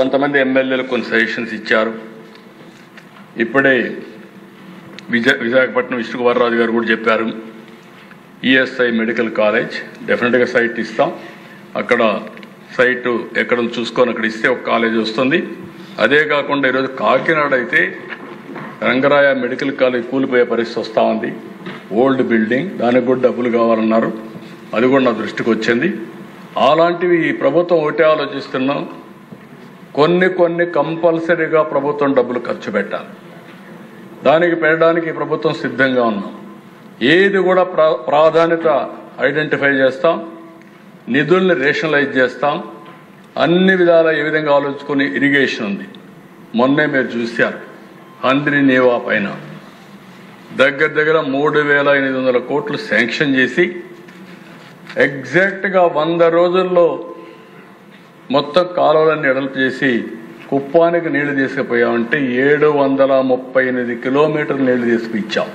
కొంతమంది ఎమ్మెల్యేలు కొన్ని సజెషన్స్ ఇచ్చారు. ఇప్పుడే విశాఖపట్నం విష్ణు వరరాజు గారు కూడా చెప్పారు, ఈఎస్ఐ మెడికల్ కాలేజ్ డెఫినెట్గా సైట్ ఇస్తాం. అక్కడ సైటు ఎక్కడ చూసుకొని అక్కడ ఇస్తే ఒక కాలేజ్ వస్తుంది. అదే కాకుండా ఈరోజు కాకినాడ అయితే రంగరాయ మెడికల్ కాలేజ్ కూలిపోయే పరిస్థితి వస్తూ ఉంది. ఓల్డ్ బిల్డింగ్, దానికి కూడా డబ్బులు కావాలన్నారు. అది కూడా నా దృష్టికి వచ్చింది. అలాంటివి ఈ ప్రభుత్వం ఒకటే ఆలోచిస్తున్నాం, కొన్ని కంపల్సరీగా ప్రభుత్వం డబ్బులు ఖర్చు పెట్టాలి. దానికి పెట్టడానికి ప్రభుత్వం సిద్ధంగా ఉన్నాం. ఏది కూడా ప్రాధాన్యత ఐడెంటిఫై చేస్తాం, నిధుల్ని రేషనలైజ్ చేస్తాం. అన్ని విధాల ఏ విధంగా ఆలోచించుకుని ఇరిగేషన్ ఉంది. మొన్నే మీరు చూశారు, హంద్రి నేవా పైన దగ్గర 3,800 కోట్లు శాంక్షన్ చేసి ఎగ్జాక్ట్గా 100 రోజుల్లో మొత్తం కాలువలన్నీ ఎడల్పు చేసి కుప్పానికి నీళ్లు తీసుకుపోయామంటే 738 కిలోమీటర్లు నీళ్లు తీసుకునిచ్చాం.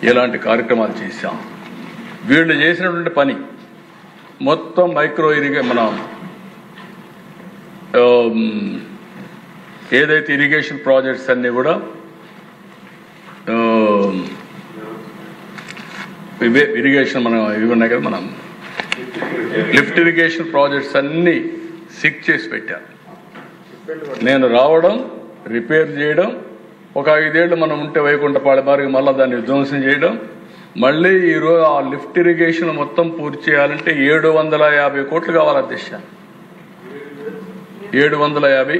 ఇలాంటి కార్యక్రమాలు చేశాం. వీళ్ళు చేసినటువంటి పని మొత్తం మైక్రో మన ఏదైతే ఇరిగేషన్ ప్రాజెక్ట్స్ అన్నీ కూడా ఇరిగేషన్ ఇవి ఉన్నాయి కదా, మనం లిఫ్ట్ ఇరిగేషన్ ప్రాజెక్ట్స్ అన్నీ సిక్ చేసి పెట్టారు. నేను రావడం, రిపేర్ చేయడం, ఒక 5 ఏళ్ళు మనం ఉంటే వైకుంఠపాళెం బారికి మళ్ళీ దాన్ని విధ్వంసం చేయడం, మళ్ళీ ఈరోజు ఆ లిఫ్ట్ ఇరిగేషన్ మొత్తం పూర్తి చేయాలంటే 750 కోట్లు కావాలి అధ్యక్ష. 750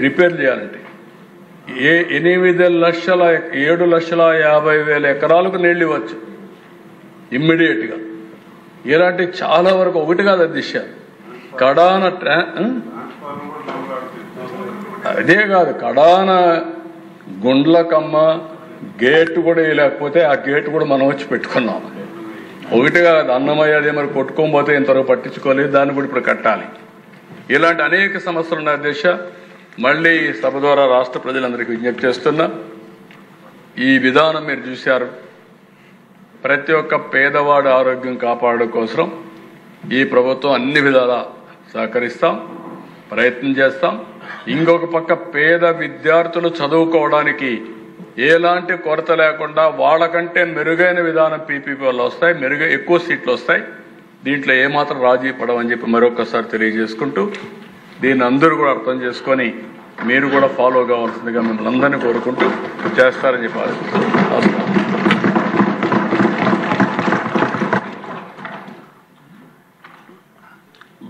రిపేర్ చేయాలంటే 7,50,000 ఎకరాలకు నీళ్ళు ఇవ్వచ్చు ఇమ్మీడియట్గా. ఇలాంటి చాలా వరకు ఒకటి కాదు అధ్యక్ష, కడాన అదే కాదు, కడాన గుండ్లకమ్మ గేట్ కూడా లేకపోతే ఆ గేట్ కూడా మనం వచ్చి పెట్టుకున్నాం. ఒకటి కాదు, అన్నమయ్య అదే మరి కొట్టుకోకపోతే ఇంతవరకు పట్టించుకోలేదు, దాన్ని కూడా ఇప్పుడు కట్టాలి. ఇలాంటి అనేక సమస్యలు ఉన్నాయి అధ్యక్ష. మళ్ళీ సభ ద్వారా రాష్ట్ర ప్రజలందరికీ విజ్ఞప్తి చేస్తున్నా, ఈ విధానం మీరు చూశారు. ప్రతి ఒక్క పేదవాడి ఆరోగ్యం కాపాడడం కోసం ఈ ప్రభుత్వం అన్ని విధాలా సహకరిస్తాం, ప్రయత్నం చేస్తాం. ఇంకొక పక్క పేద విద్యార్థులు చదువుకోవడానికి ఎలాంటి కొరత లేకుండా వాళ్ళకంటే మెరుగైన విధానం పీపీపీ వల్ల వస్తాయి, ఎక్కువ సీట్లు వస్తాయి. దీంట్లో ఏమాత్రం రాజీ పడవని చెప్పి మరొకసారి తెలియజేసుకుంటూ, దీన్ని అందరూ కూడా అర్థం చేసుకొని మీరు కూడా ఫాలో కావాల్సిందిగా మిమ్మల్ని అందరినీ కోరుకుంటూ చేస్తారని చెప్పాలి.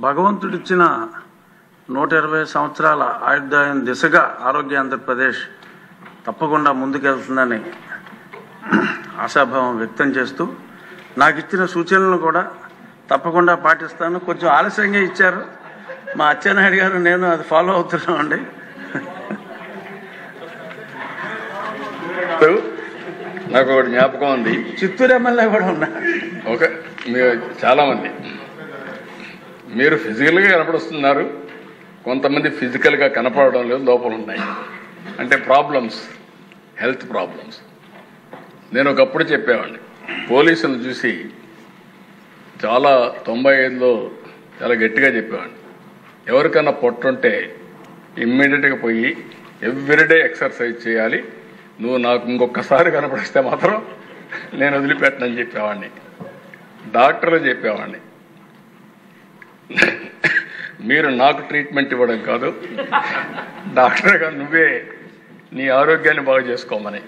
భగవంతుడిచ్చిన 120 సంవత్సరాల ఆయుర్దాయం దిశగా ఆరోగ్య ఆంధ్రప్రదేశ్ తప్పకుండా ముందుకెళ్తుందని ఆశాభావం వ్యక్తం చేస్తూ, నాకు ఇచ్చిన సూచనలను కూడా తప్పకుండా పాటిస్తాను. కొంచెం ఆలస్యంగా ఇచ్చారు మా అచ్చెన్నాయుడు గారు, నేను అది ఫాలో అవుతున్నామండి. నాకు ఒకటి జ్ఞాపకం ఉంది, చిత్తూరు ఎమ్మెల్యే కూడా ఉన్నారు. ఓకే, మీరు చాలామంది మీరు ఫిజికల్గా కనపడుస్తున్నారు, కొంతమంది ఫిజికల్గా కనపడడం లేదు, లోపల ఉన్నాయి. అంటే ప్రాబ్లమ్స్, హెల్త్ ప్రాబ్లమ్స్. నేను ఒకప్పుడు చెప్పేవాడిని, పోలీసులు చూసి చాలా 95లో చాలా గట్టిగా చెప్పేవాడిని, ఎవరికన్నా పొట్టుంటే ఇమ్మీడియట్గా పోయి ఎవ్రీడే ఎక్సర్సైజ్ చేయాలి, నువ్వు నాకు ఇంకొకసారి కనపడిస్తే మాత్రం నేను వదిలిపెట్టనని చెప్పేవాడిని. డాక్టర్లు చెప్పేవాడిని, మీరు నాకు ట్రీట్మెంట్ ఇవ్వడం కాదు, డాక్టర్గా నువ్వే నీ ఆరోగ్యాన్ని బాగు చేసుకోమని.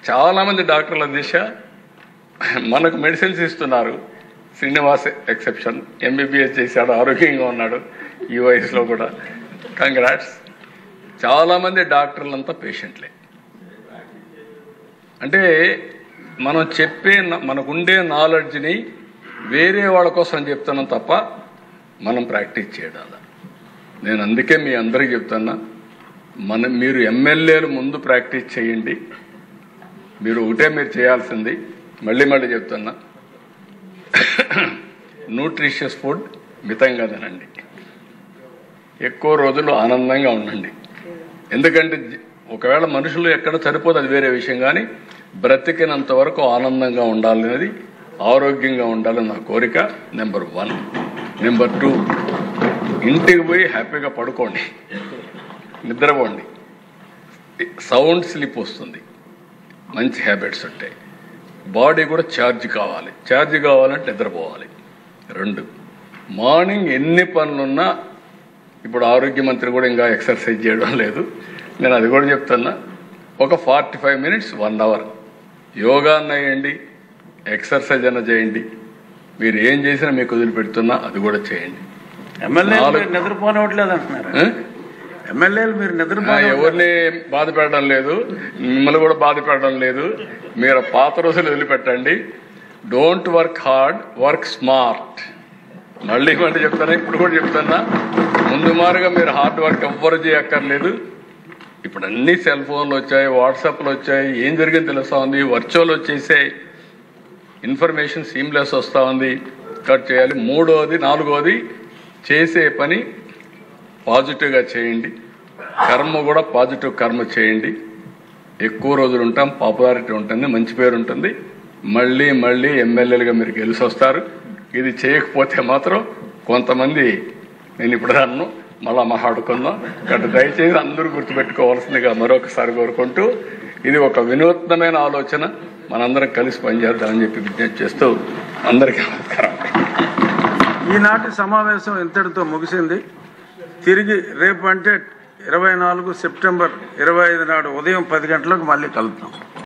చాలామంది డాక్టర్ల దిశ మనకు మెడిసిన్స్ ఇస్తున్నారు. శ్రీనివాస్ ఎక్సెప్షన్, ఎంబీబీఎస్ చేశాడు, ఆరోగ్యంగా ఉన్నాడు ఈ వయసులో కూడా. కంగ్రాట్స్. చాలామంది డాక్టర్లంతా పేషెంట్లే. అంటే మనం చెప్పే మనకుండే నాలెడ్జ్ని వేరే వాళ్ళ కోసం చెప్తున్నాం తప్ప మనం ప్రాక్టీస్ చేయడం. నేను అందుకే మీ అందరికీ చెప్తున్నా, మీరు ఎమ్మెల్యేలు ముందు ప్రాక్టీస్ చేయండి. మీరు ఒకటే మీరు చేయాల్సింది, మళ్ళీ చెప్తున్నా, న్యూట్రిషియస్ ఫుడ్ మితంగా తినండి, ఎక్కువ రోజులు ఆనందంగా ఉండండి. ఎందుకంటే ఒకవేళ మనుషులు ఎక్కడ సరిపోదు అది వేరే విషయం, కానీ బ్రతికినంత వరకు ఆనందంగా ఉండాలనేది, ఆరోగ్యంగా ఉండాలని నా కోరిక. నెంబర్ 1. నెంబర్ 2, ఇంటికి పోయి హ్యాపీగా పడుకోండి, నిద్రపోండి. సౌండ్ స్లీప్ వస్తుంది, మంచి హ్యాబిట్స్ ఉంటాయి. బాడీ కూడా ఛార్జ్ కావాలి, ఛార్జ్ కావాలంటే నిద్రపోవాలి. 2, మార్నింగ్ ఎన్ని పనులున్నా, ఇప్పుడు ఆరోగ్య మంత్రి కూడా ఇంకా ఎక్సర్సైజ్ చేయడం లేదు, నేను అది కూడా చెప్తున్నా, ఒక 45 మినిట్స్ 1 అవర్ యోగా అన్న చేయండి, ఎక్సర్సైజ్ అన్న చేయండి. మీరు ఏం చేసినా మీకు వదిలిపెడుతున్నా అది కూడా చేయండి. ఎమ్మెల్యేలు నిద్రపోనివ్వట్లేదు అంటున్నారు. ఎమ్మెల్యేలు మీరు ఎవరిని బాధ పెట్టడం లేదు, మిమ్మల్ని కూడా బాధ పెట్టడం లేదు. మీరు పాత రోజులు వదిలిపెట్టండి. Don't work hard, work smart. మళ్ళీ చెప్తానా, ఇప్పుడు కూడా చెప్తున్నా, ముందు మారుగా మీరు హార్డ్ వర్క్ ఎవ్వరు చేయక్కర్లేదు. ఇప్పుడు అన్ని సెల్ ఫోన్లు వచ్చాయి, వాట్సాప్లు వచ్చాయి, ఏం జరిగింది తెలుస్తా ఉంది, వర్చువల్ వచ్చేసాయి, ఇన్ఫర్మేషన్ సీమ్లెస్ వస్తూ ఉంది. కట్ చేయాలి. 3వది 4వది చేసే పని పాజిటివ్గా చేయండి. కర్మ కూడా పాజిటివ్ కర్మ చేయండి. ఎక్కువ రోజులు ఉంటాం, పాపులారిటీ ఉంటుంది, మంచి పేరు ఉంటుంది. మళ్ళీ మళ్ళీ ఎమ్మెల్యేలుగా మీరు గెలిచి వస్తారు. ఇది చేయకపోతే మాత్రం కొంతమంది, నేను ఇప్పుడు అన్ను మళ్ళా మాట్లాడుకుందాం. కాబట్టి దయచేసి అందరూ గుర్తుపెట్టుకోవాల్సిందిగా మరొకసారి కోరుకుంటూ, ఇది ఒక వినూత్నమైన ఆలోచన, మనందరం కలిసి పనిచేద్దామని చెప్పి విజ్ఞప్తి చేస్తూ అందరికీ నమస్కారం. ఈనాటి సమావేశం ఇంతటితో ముగిసింది. తిరిగి రేపు అంటే 24 సెప్టెంబర్ 25 నాడు ఉదయం 10 గంటలకు మళ్ళీ కలుద్దాం.